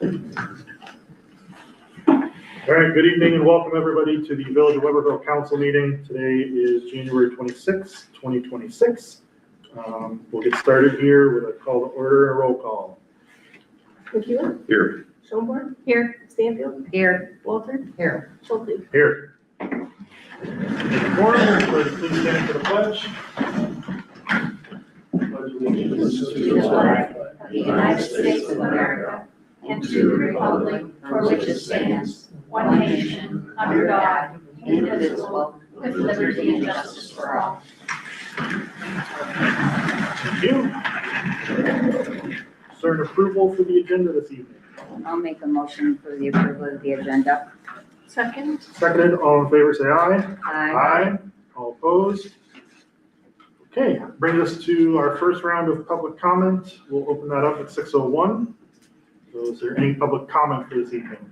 All right, good evening and welcome everybody to the Village of Weberville Council meeting. Today is January 26, 2026. We'll get started here with a call to order and a roll call. McEwen? Here. Schoenborn? Here. Stanfield? Here. Walter? Here. Schulte? Here. Please stand for the pledge. Pledge allegiance To the flag of the United States of America and to the republic for which it stands, one nation, under God, indivisible, with liberty and justice for all. Thank you. Is there an approval for the agenda this evening? I'll make a motion for the approval of the agenda. Second? Seconded, all in favor say aye. Aye. All opposed? Okay, brings us to our first round of public comment. We'll open that up at 6:01. So is there any public comment for this evening?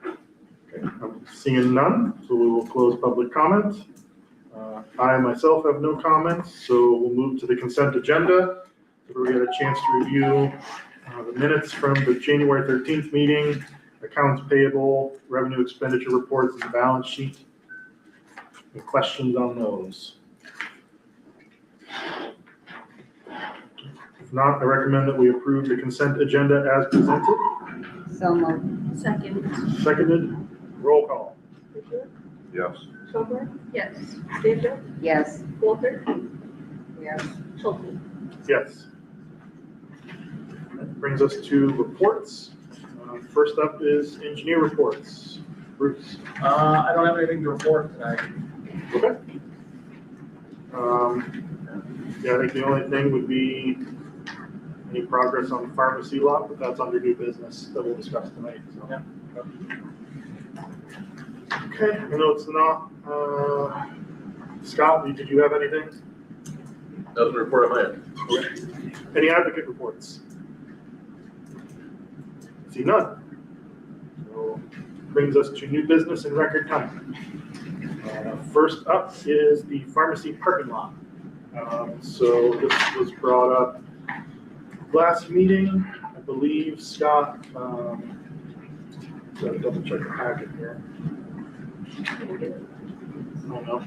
Okay, I'm seeing none, so we will close public comment. I myself have no comments, so we'll move to the consent agenda. Where we had a chance to review the minutes from the January 13th meeting, accounts payable, revenue expenditure reports, and the balance sheet. Any questions on those? If not, I recommend that we approve the consent agenda as presented. So moved. Second? Seconded, roll call. McEwen? Yes. Schoenborn? Yes. Stanfield? Yes. Walter? Yes. Schulte? Yes. That brings us to reports. First up is engineer reports. Bruce. I don't have anything to report tonight. Okay. Yeah, I think the only thing would be any progress on the pharmacy lot, but that's under new business that we'll discuss tonight. So. Yeah. Okay, I know it's not, Scott, did you have anything? Nothing to report on my end. Any advocate reports? See none. So brings us to new business in record time. First up is the pharmacy parking lot. So this was brought up last meeting, I believe. Scott, gotta double check the packet here. Oh no.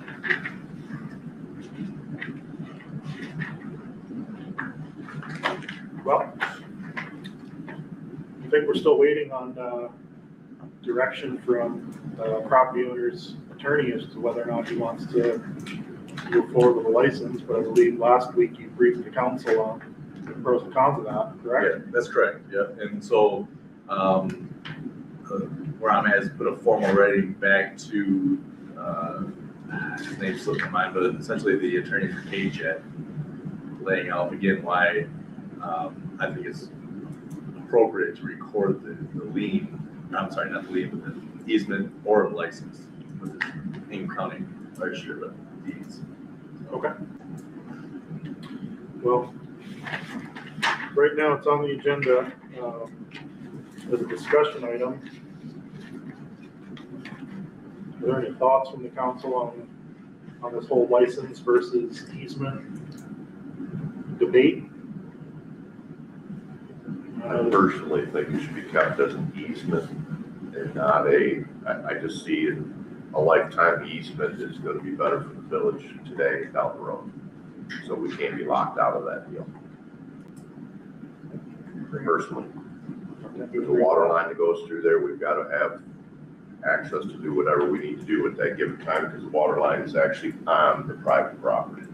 Well, I think we're still waiting on direction from the property owner's attorney as to whether or not he wants to move forward with a license, but I believe last week you briefed the council on the pros and cons of that, correct? Yeah, that's correct, yeah, and so, where I'm at is put a formal writing back to, his name slipped my mind, but essentially the attorney for KJET, laying out again why, I think it's appropriate to record the lien, I'm sorry, not the lien, but the easement or license with the King County Register of Deeds. Okay. Well, right now it's on the agenda as a discussion item. Are there any thoughts from the council on this whole license versus easement debate? I personally think it should be kept as an easement and not I just see a lifetime easement is gonna be better for the village today and down the road. So we can't be locked out of that deal. Personally, there's a water line that goes through there. We've gotta have access to do whatever we need to do at that given time because the water line is actually on the private property.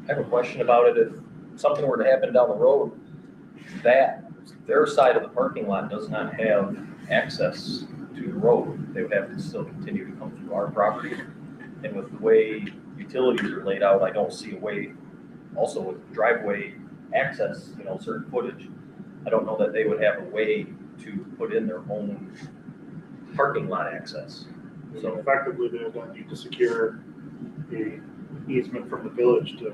I have a question about it. If something were to happen down the road, that their side of the parking lot does not have access to the road. They would have to still continue to come through our property. And with the way utilities are laid out, I don't see a way, also with driveway access, certain footage, I don't know that they would have a way to put in their own parking lot access. So effectively, they're going to need to secure a easement from the village to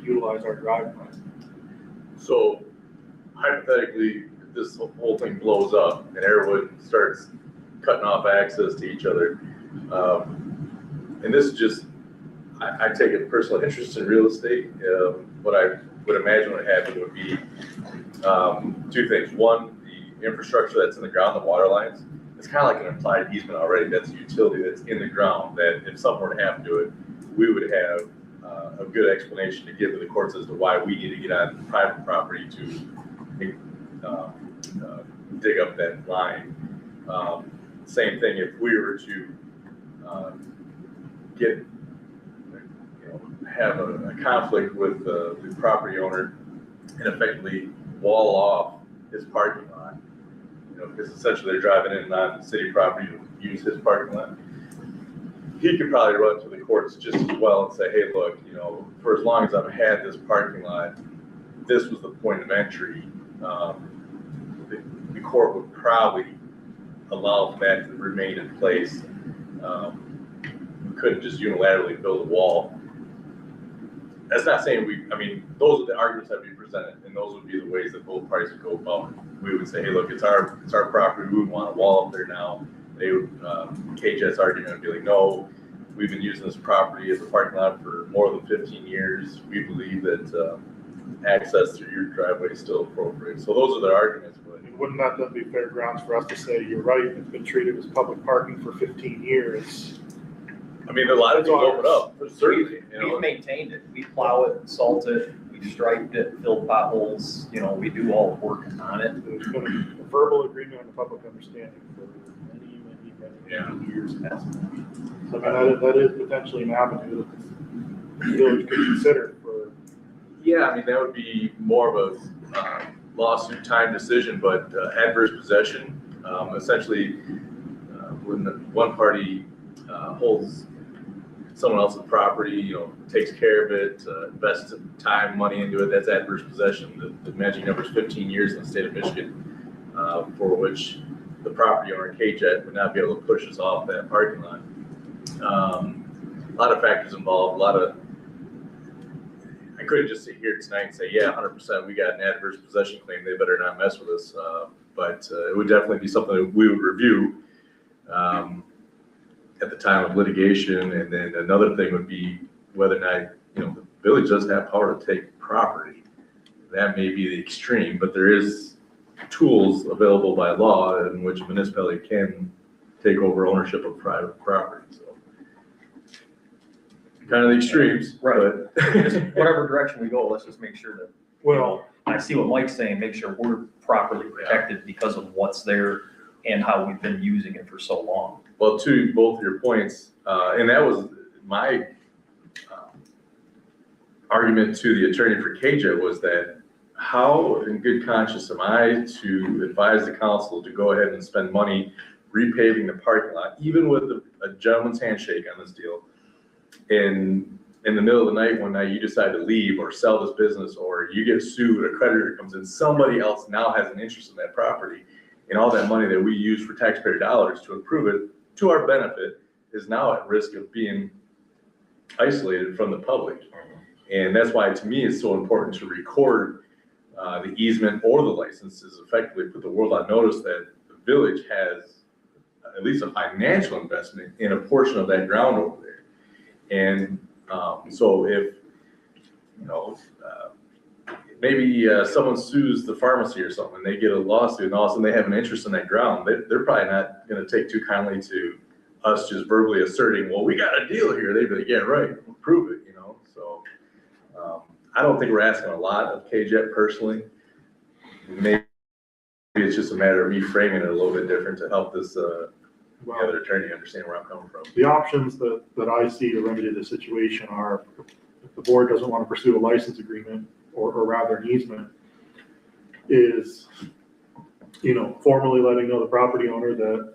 utilize our driveway. So hypothetically, if this whole thing blows up and everyone starts cutting off access to each other, and this is just I take a personal interest in real estate. What I would imagine would happen would be two things. One, the infrastructure that's in the ground, the water lines, it's kind of like an implied easement already. That's a utility that's in the ground that if something were to happen to it, we would have a good explanation to give to the courts as to why we need to get on private property to dig up that line. Same thing if we were to get, have a conflict with the property owner and effectively wall off his parking lot, because essentially they're driving in on city property to use his parking lot. He could probably run to the courts just as well and say, hey, look, for as long as I've had this parking lot, this was the point of entry. The court would probably allow that to remain in place. We couldn't just unilaterally build a wall. That's not saying those are the arguments that would be presented, and those would be the ways that both parties would go about it. We would say, hey, look, it's our property. We would want a wall up there now. They would, KJ's argument would be like, no, we've been using this property as a parking lot for more than 15 years. We believe that access through your driveway is still appropriate. So those are the arguments. But Wouldn't that then be fair grounds for us to say, you're right, it's been treated as public parking for 15 years? a lot of people open up, certainly. We've maintained it. We plow it, salt it, we striped it, filled potholes, we do all the work on it. There's been a verbal agreement and a public understanding for many years past. So that is potentially an avenue that the village could consider for. Yeah, that would be more of a lawsuit time decision, but adverse possession, essentially, when one party holds someone else's property, takes care of it, invests time, money into it, that's adverse possession. The magic number is 15 years in the state of Michigan, for which the property owner, KJET, would not be able to push us off that parking lot. A lot of factors involved, I couldn't just sit here tonight and say, yeah, 100%, we got an adverse possession claim, they better not mess with us. But it would definitely be something that we would review at the time of litigation. And then another thing would be whether or not, the village does have power to take property. That may be the extreme, but there is tools available by law in which a municipality can take over ownership of private property. So kind of the extremes, Right. but Just whatever direction we go, let's just make sure that, Well, I see what Mike's saying, make sure we're properly protected because of what's there and how we've been using it for so long. Well, to both of your points, and that was my argument to the attorney for KJ, was that how in good conscience am I to advise the council to go ahead and spend money repaving the parking lot, even with a gentleman's handshake on this deal, in the middle of the night, one night you decide to leave or sell this business, or you get sued, a creditor comes in, somebody else now has an interest in that property, and all that money that we use for taxpayer dollars to improve it to our benefit is now at risk of being isolated from the public. And that's why, to me, it's so important to record the easement or the licenses, effectively put the world on notice that the village has at least a financial investment in a portion of that ground over there. And so if, maybe someone sues the pharmacy or something, and they get a lawsuit, and all of a sudden they have an interest in that ground, they're probably not going to take too kindly to us just verbally asserting, well, we got a deal here. They'd be like, yeah, right, prove it, So I don't think we're asking a lot of KJET personally. Maybe it's just a matter of me framing it a little bit different to help this the other attorney understand where I'm coming from. the options that I see to remedy the situation are, if the board doesn't want to pursue a license agreement, or rather an easement, is, formally letting know the property owner that,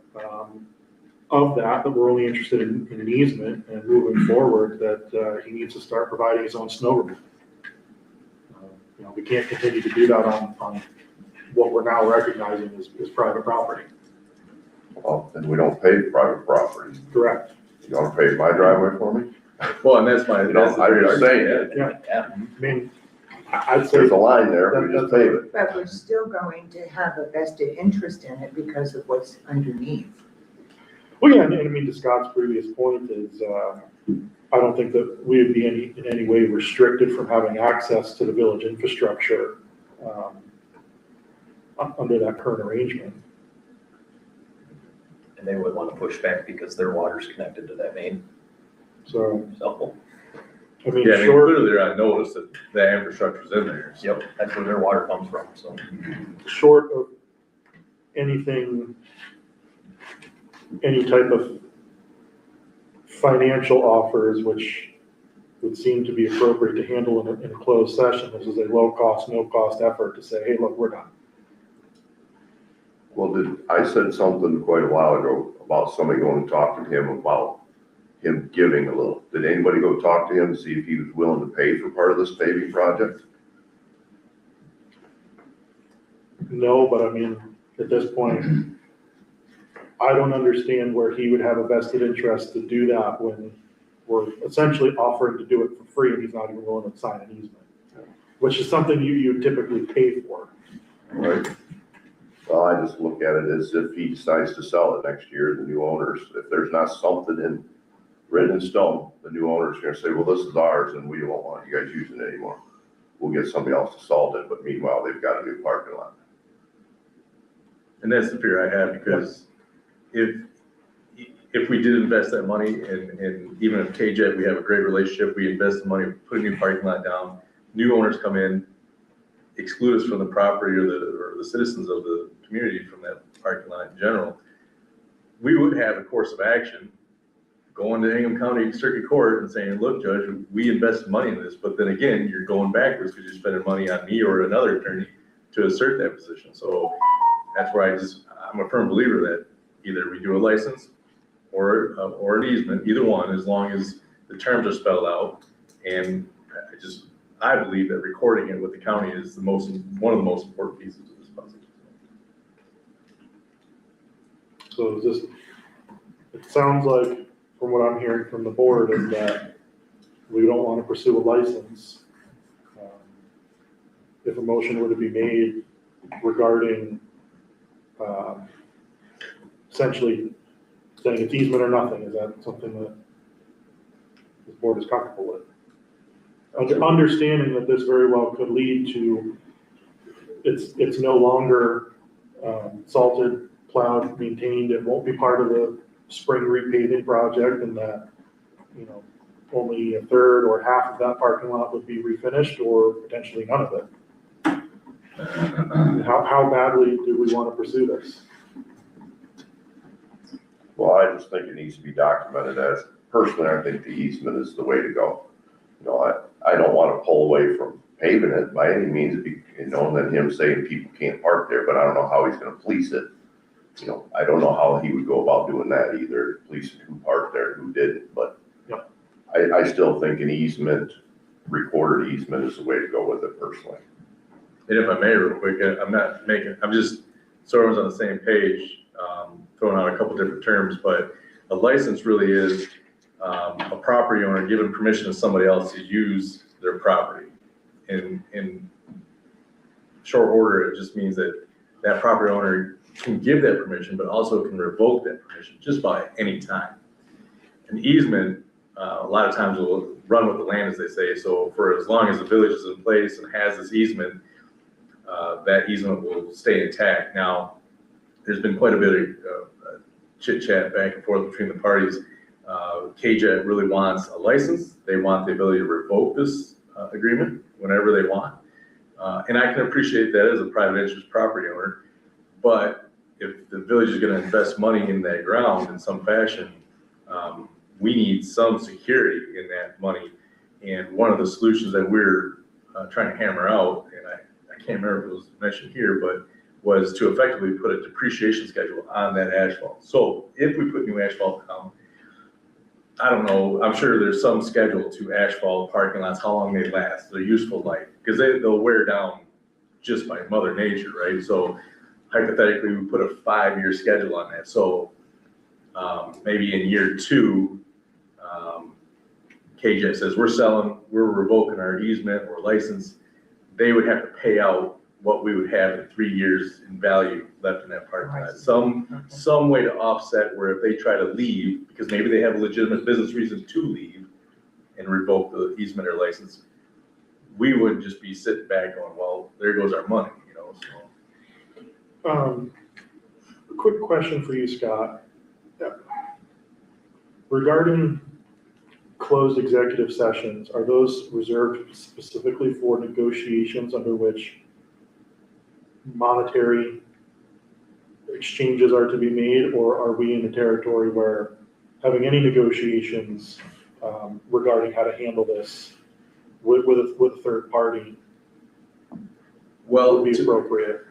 that we're only interested in an easement, and moving forward that he needs to start providing his own snow removal. We can't continue to do that on what we're now recognizing as private property. Well, then we don't pay private property. Correct. You want to pave my driveway for me? Well, and that's my, I'm just saying, Yeah. I mean, I'd say. there's a line there, we just pave it. But we're still going to have a vested interest in it because of what's underneath. Well, yeah, I mean, to Scott's previous point is, I don't think that we would be in any way restricted from having access to the village infrastructure under that current arrangement. And they would want to push back because their water's connected to that main, So, so, I mean, Yeah, I mean, short, clearly they're on notice that the infrastructure's in there. So. yep, that's where their water comes from, so. short of anything, any type of financial offers, which would seem to be appropriate to handle in a closed session, this is a low cost, no cost effort to say, hey, look, we're done. Well, I said something quite a while ago about somebody going and talking to him about him giving a little. Did anybody go talk to him to see if he was willing to pay for part of this paving project? No, but I mean, at this point, I don't understand where he would have a vested interest to do that when we're essentially offering to do it for free and he's not even willing to sign an easement, which is something you typically pay for. Right. Well, I just look at it as if he decides to sell it next year, the new owners, if there's not something written in stone, the new owner's gonna say, well, this is ours and we don't want you guys using it anymore. We'll get somebody else to salt it, but meanwhile, they've got a new parking lot. And that's the fear I have, because if we did invest that money, and even if KJET, we have a great relationship, we invest the money, put a new parking lot down, new owners come in, exclude us from the property or the citizens of the community from that parking lot in general, we would have a course of action going to Hingham County Circuit Court and saying, look, Judge, we invested money in this, but then again, you're going backwards because you're spending money on me or another attorney to assert that position. So that's where I'm a firm believer that either we do a license or an easement, either one, as long as the terms are spelled out. And I believe that recording it with the county is one of the most important pieces of this puzzle. So it sounds like, from what I'm hearing from the board, is that we don't want to pursue a license. If a motion were to be made regarding essentially saying it's easement or nothing, is that something that the board is comfortable with? Understanding that this very well could lead to, it's no longer salted, plowed, maintained, it won't be part of the spring repaving project, and that, only a third or half of that parking lot would be refinished, or potentially none of it. How badly do we want to pursue this? Well, I just think it needs to be documented as, personally, I think the easement is the way to go. I don't want to pull away from paving it by any means, and then him saying people can't park there, but I don't know how he's gonna police it. I don't know how he would go about doing that either, policing who parked there, who didn't, but Yep. I still think an easement, recorded easement is the way to go with it personally. And if I may, real quick, I'm just, so everyone's on the same page, throwing out a couple different terms, but a license really is a property owner giving permission to somebody else to use their property. In short order, it just means that that property owner can give that permission, but also can revoke that permission just by any time. An easement, a lot of times will run with the land, as they say. So for as long as the village is in place and has this easement, that easement will stay intact. Now, there's been quite a bit of chit chat back and forth between the parties. KJET really wants a license. They want the ability to revoke this agreement whenever they want. And I can appreciate that as a private interest property owner, but if the village is gonna invest money in that ground in some fashion, we need some security in that money. And one of the solutions that we're trying to hammer out, and I can't remember if it was mentioned here, but was to effectively put a depreciation schedule on that asphalt. So if we put new asphalt down, I don't know, I'm sure there's some schedule to asphalt parking lots, how long they last, their useful life, because they'll wear down just by mother nature, right? So hypothetically, we put a 5-year schedule on that. So maybe in year 2, KJ says, we're revoking our easement or license. They would have to pay out what we would have in 3 years in value left in that parking lot. Some way to offset where if they try to leave, because maybe they have a legitimate business reason to leave, and revoke the easement or license, we would just be sitting back going, well, there goes our money, you know, so. A quick question for you, Scott. Regarding closed executive sessions, are those reserved specifically for negotiations under which monetary exchanges are to be made, or are we in a territory where having any negotiations regarding how to handle this with a third party Well, would be appropriate?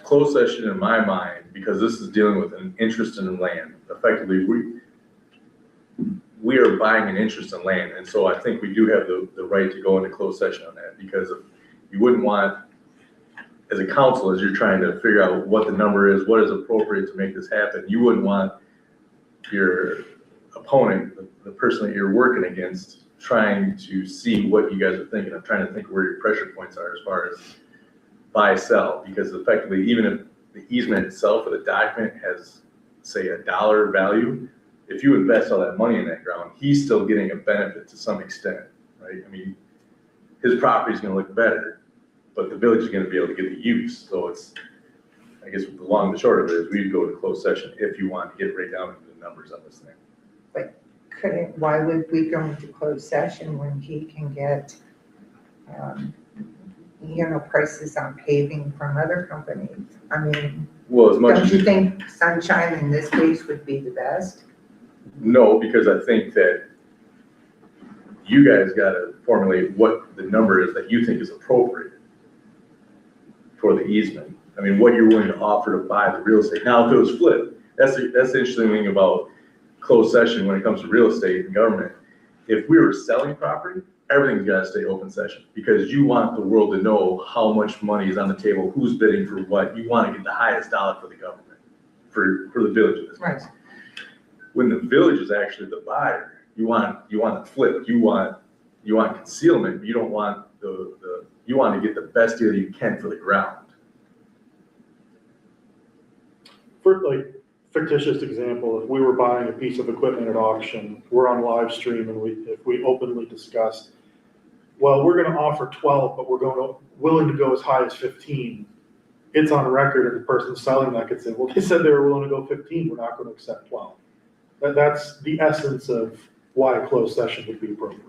closed session in my mind, because this is dealing with an interest in land, effectively, we are buying an interest in land, and so I think we do have the right to go into closed session on that, because you wouldn't want, as a council, as you're trying to figure out what the number is, what is appropriate to make this happen, you wouldn't want your opponent, the person that you're working against, trying to see what you guys are thinking. I'm trying to think where your pressure points are as far as buy, sell, because effectively, even if the easement itself or the document has, say, $1 value, if you invest all that money in that ground, he's still getting a benefit to some extent, right? I mean, his property's gonna look better, but the village is gonna be able to get the use. So it's, I guess the long and the short of it is we'd go to closed session if you want to get right down into the numbers on this thing. Why would we go into closed session when he can get, prices on paving from other companies? I mean, Well, as much don't as, you think Sunshine in this case would be the best? no, because I think that you guys gotta formulate what the number is that you think is appropriate for the easement. I mean, what you're willing to offer to buy the real estate. Now, if it was flipped, that's the interesting thing about closed session when it comes to real estate and government. If we were selling property, everything's gotta stay open session, because you want the world to know how much money is on the table, who's bidding for what. You wanna get the highest dollar for the government, for the village in this Right. case. When the village is actually the buyer, you want it flipped, you want concealment, you don't want you want to get the best deal you can for the ground. For like fictitious example, if we were buying a piece of equipment at auction, we're on live stream and if we openly discussed, well, we're gonna offer 12, but we're willing to go as high as 15. It's on record, and the person selling that could say, well, they said they were willing to go 15, we're not gonna accept 12. That's the essence of why a closed session would be appropriate.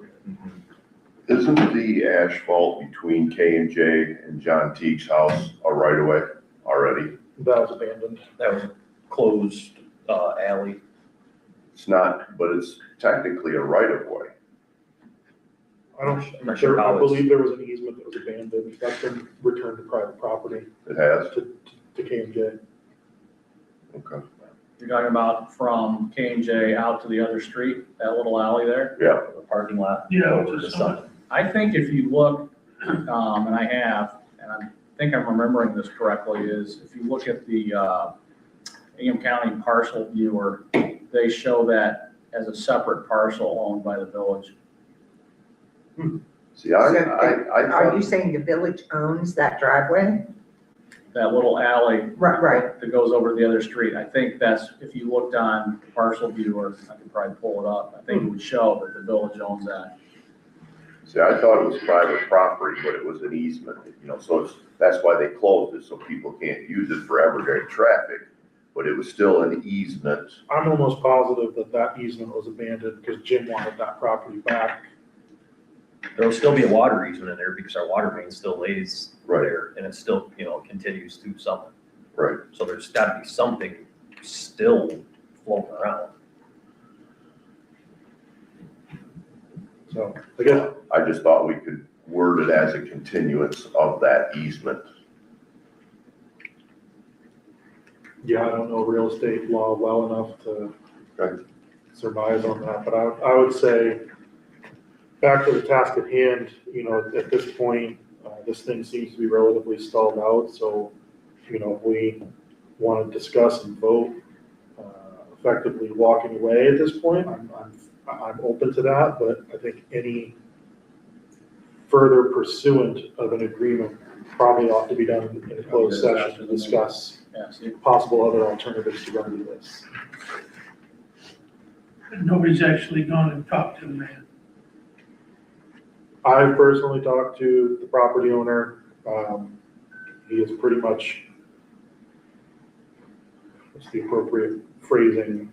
Isn't the asphalt between K&J and John Teague's house a right of way already? That was abandoned. That was a closed alley. It's not, but it's technically a right of way. I'm not sure how I it's- believe there was an easement that was abandoned, that's been returned to private property, It has? to K&J. Okay. You're talking about from K&J out to the other street, that little alley there? Yeah. The parking lot. Yeah, over to Summit. I think if you look, and I have, and I think I'm remembering this correctly, is if you look at the Ingham County parcel viewer, they show that as a separate parcel owned by the village. See, I Are you thought, saying the village owns that driveway? That little alley Right. that goes over to the other street, I think that's, if you looked on the parcel viewer, I could probably pull it up, I think it would show that the village owns that. see, I thought it was private property, but it was an easement, so that's why they closed it, so people can't use it for everyday traffic. But it was still an easement. I'm almost positive that easement was abandoned because Jim wanted that property back. There'll still be a water easement in there because our water main still lays Right. there and it still, continues to Summit. Right. So there's gotta be something still floating around. So I guess, I just thought we could word it as a continuance of that easement. yeah, I don't know real estate law well enough to Right. surmise on that, but I would say, back to the task at hand, at this point, this thing seems to be relatively stalled out, so, if we want to discuss and vote, effectively walking away at this point, I'm open to that, but I think any further pursuant of an agreement probably ought to be done in a closed session to discuss Yeah, see, possible other alternatives to remedy this. But nobody's actually gone and talked to the man. I've personally talked to the property owner. He is pretty much, what's the appropriate phrasing,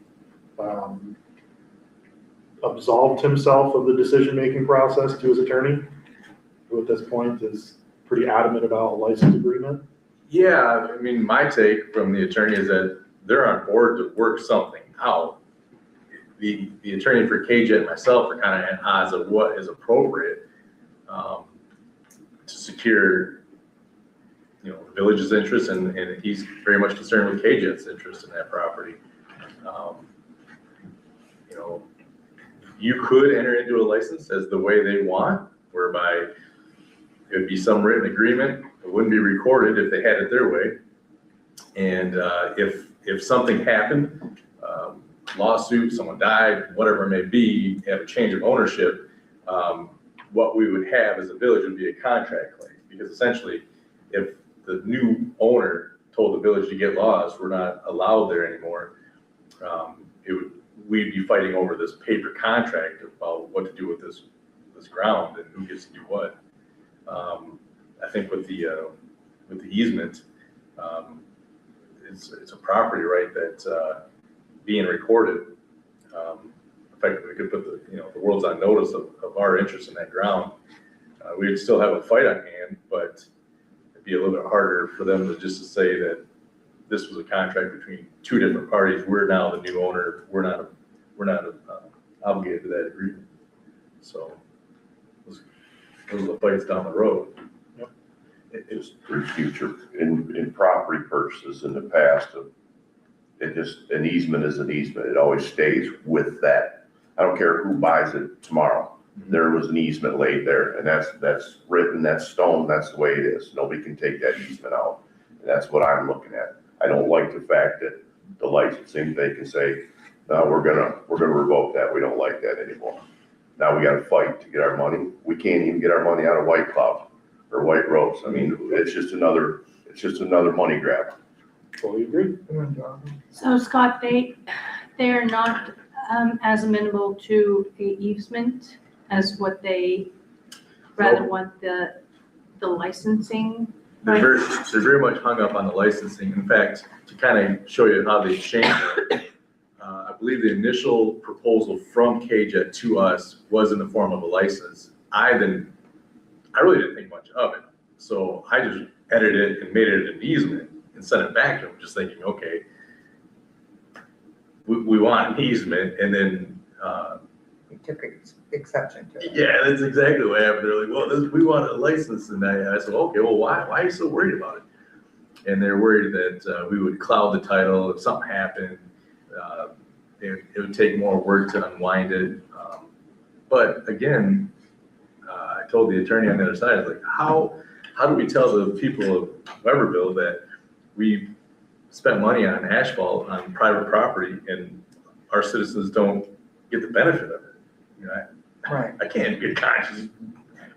absolved himself of the decision-making process to his attorney, who at this point is pretty adamant about a license agreement. Yeah, I mean, my take from the attorney is that they're on board to work something out. The attorney for KJET and myself are kind of at odds of what is appropriate to secure, the village's interest, and he's very much concerned with KJET's interest in that property. You could enter into a license as the way they want, whereby it would be some written agreement. It wouldn't be recorded if they had it their way. And if something happened, lawsuit, someone died, whatever it may be, have a change of ownership, what we would have as a village would be a contract claim. Because essentially, if the new owner told the village to get lost, we're not allowed there anymore, we'd be fighting over this paper contract about what to do with this ground and who gets to do what. I think with the easement, it's a property right that's being recorded. Effectively, we could put the world's on notice of our interest in that ground. We'd still have a fight on hand, but it'd be a little bit harder for them to say that this was a contract between two different parties. We're now the new owner. We're not obligated to that agreement. So those are the fights down the road. It's for future, in property purchases in the past, an easement is an easement. It always stays with that. I don't care who buys it tomorrow. There was an easement laid there, and that's written, that's stone, that's the way it is. Nobody can take that easement out. And that's what I'm looking at. I don't like the fact that the licensing, they can say, no, we're gonna revoke that. We don't like that anymore. Now we gotta fight to get our money. We can't even get our money out of White Cloud or White Rose. I mean, it's just another money grab. Totally agree. So Scott, they're not as amenable to the easement as what they rather want the licensing. They're very much hung up on the licensing. In fact, to kind of show you how they changed it, I believe the initial proposal from KJET to us was in the form of a license. I really didn't think much of it. So I just edited it and made it an easement and sent it back to them, just thinking, okay, we want an easement. And then, We took exception to it. yeah, that's exactly what happened. They're like, well, we want a license. And I said, okay, well, why are you so worried about it? And they're worried that we would cloud the title if something happened. It would take more work to unwind it. But again, I told the attorney on the other side, I was like, how do we tell the people of Weberville that we spent money on asphalt on private property and our citizens don't get the benefit of it? Right. I can't be a conscious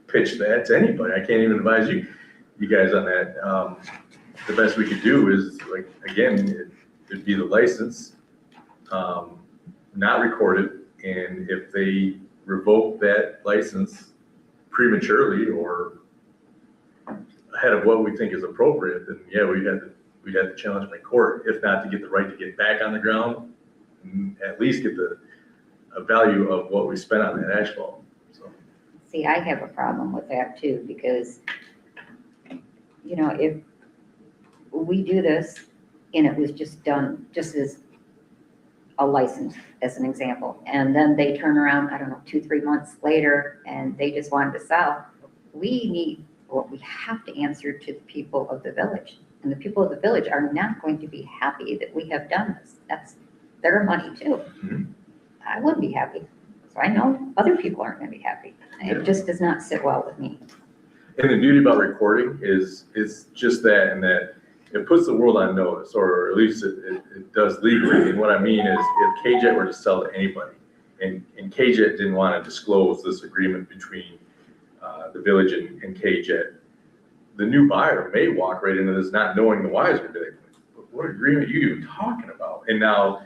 pitch that to anybody. I can't even advise you guys on that. The best we could do is, like, again, it'd be the license, not recorded, and if they revoke that license prematurely or ahead of what we think is appropriate, then yeah, we'd have to challenge them in court, if not to get the right to get back on the ground, at least get a value of what we spent on that asphalt. So. See, I have a problem with that too, because, if we do this and it was just done just as a license, as an example, and then they turn around, I don't know, 2-3 months later, and they just wanted to sell, we have to answer to the people of the village. And the people of the village are not going to be happy that we have done this. That's their money too. Mm-hmm. I wouldn't be happy. So I know other people aren't gonna be happy. It just does not sit well with me. And the beauty about recording is just that, and that it puts the world on notice, or at least it does legally. And what I mean is, if KJET were to sell to anybody, and KJET didn't want to disclose this agreement between the village and KJET, the new buyer may walk right into this not knowing the whys, and be like, what agreement are you even talking about? And now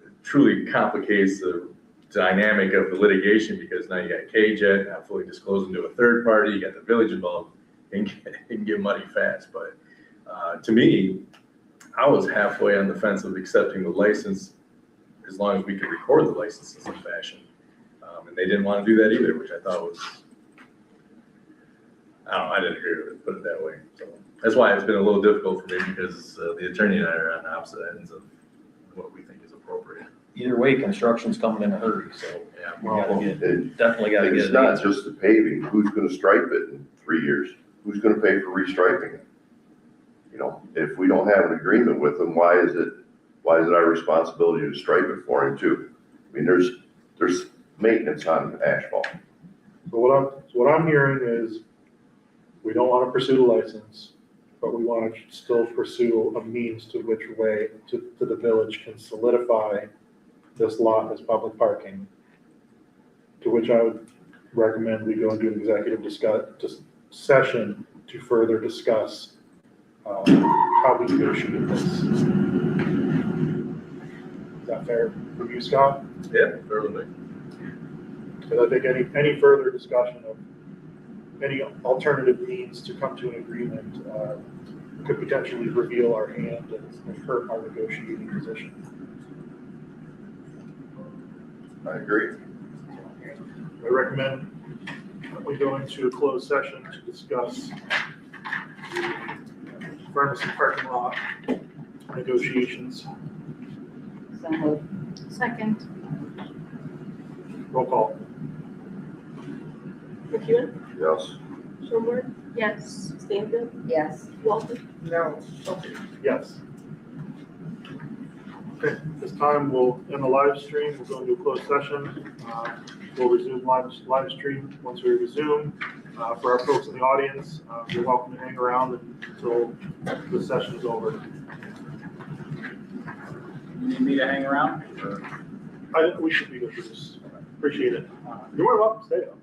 it truly complicates the dynamic of the litigation, because now you got KJET, now fully disclosing to a third party, you got the village involved, and it can get muddy fast. But to me, I was halfway on the fence of accepting the license as long as we could record the license in some fashion. And they didn't want to do that either, which I thought was, I don't know, I didn't agree with it, put it that way. So that's why it's been a little difficult for me, because the attorney and I are on opposite ends of what we think is appropriate. Either way, construction's coming in a hurry, so Yeah. we gotta It- definitely gotta get It's it. not answered. just the paving, who's gonna stripe it in 3 years? Who's gonna pay for restriping it? You know, if we don't have an agreement with them, why is it our responsibility to stripe it for him too? I mean, there's maintenance on asphalt. So what I'm hearing is, we don't want to pursue the license, but we want to still pursue a means to which way to the village can solidify this lot as public parking. To which I would recommend we go into an executive session to further discuss how we negotiate this. Is that fair for you, Scott? Yeah, fairly. Because I think any further discussion of any alternative means to come to an agreement could potentially reveal our hand and hurt our negotiating position. I agree. I recommend that we go into a closed session to discuss the pharmacy parking lot negotiations. So moved. Second. Roll call. McEwen, Yes. Schoenberg, Yes. Stanfield, Yes. Walton. No. Yes. Okay, this time we'll end the live stream. We'll go into a closed session. We'll resume live stream once we resume. For our folks in the audience, you're welcome to hang around until the session is over. You need me to hang around? Or- We should be good for this. Appreciate it. You're more welcome to stay though.